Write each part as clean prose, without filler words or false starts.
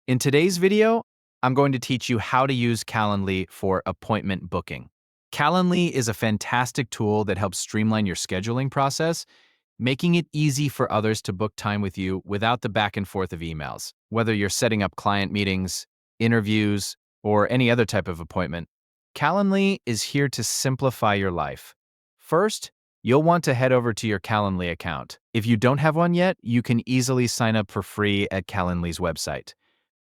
In today's video, I'm going to teach you how to use Calendly for appointment booking. Calendly is a fantastic tool that helps streamline your scheduling process, making it easy for others to book time with you without the back and forth of emails. Whether you're setting up client meetings, interviews, or any other type of appointment, Calendly is here to simplify your life. First, you'll want to head over to your Calendly account. If you don't have one yet, you can easily sign up for free at Calendly's website.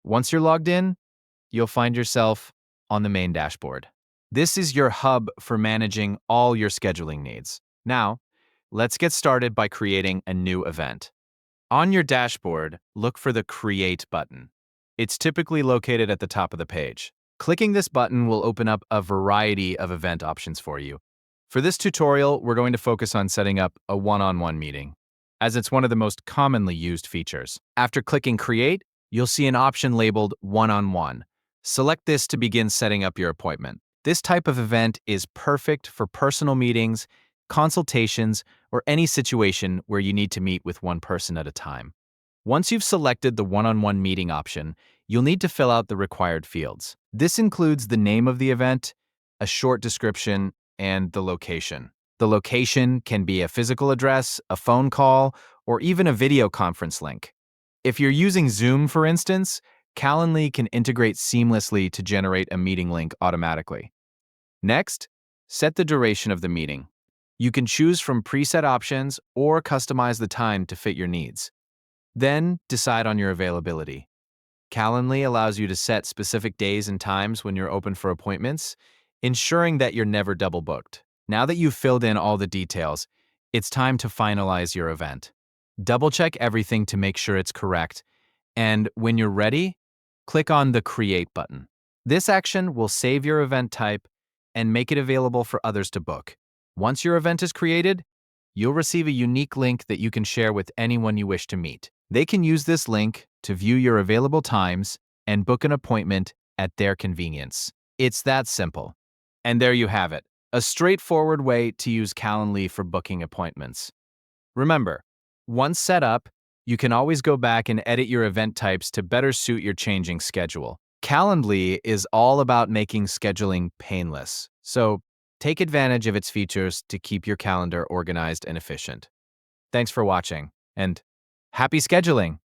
Once you're logged in, you'll find yourself on the main dashboard. This is your hub for managing all your scheduling needs. Now, let's get started by creating a new event. On your dashboard, look for the Create button. It's typically located at the top of the page. Clicking this button will open up a variety of event options for you. For this tutorial, we're going to focus on setting up a one-on-one meeting, as it's one of the most commonly used features. After clicking Create, you'll see an option labeled One-on-One. Select this to begin setting up your appointment. This type of event is perfect for personal meetings, consultations, or any situation where you need to meet with one person at a time. Once you've selected the one-on-one meeting option, you'll need to fill out the required fields. This includes the name of the event, a short description, and the location. The location can be a physical address, a phone call, or even a video conference link. If you're using Zoom, for instance, Calendly can integrate seamlessly to generate a meeting link automatically. Next, set the duration of the meeting. You can choose from preset options or customize the time to fit your needs. Then, decide on your availability. Calendly allows you to set specific days and times when you're open for appointments, ensuring that you're never double booked. Now that you've filled in all the details, it's time to finalize your event. Double-check everything to make sure it's correct, and when you're ready, click on the Create button. This action will save your event type and make it available for others to book. Once your event is created, you'll receive a unique link that you can share with anyone you wish to meet. They can use this link to view your available times and book an appointment at their convenience. It's that simple. And there you have it, a straightforward way to use Calendly for booking appointments. Remember, once set up, you can always go back and edit your event types to better suit your changing schedule. Calendly is all about making scheduling painless, so take advantage of its features to keep your calendar organized and efficient. Thanks for watching, and happy scheduling!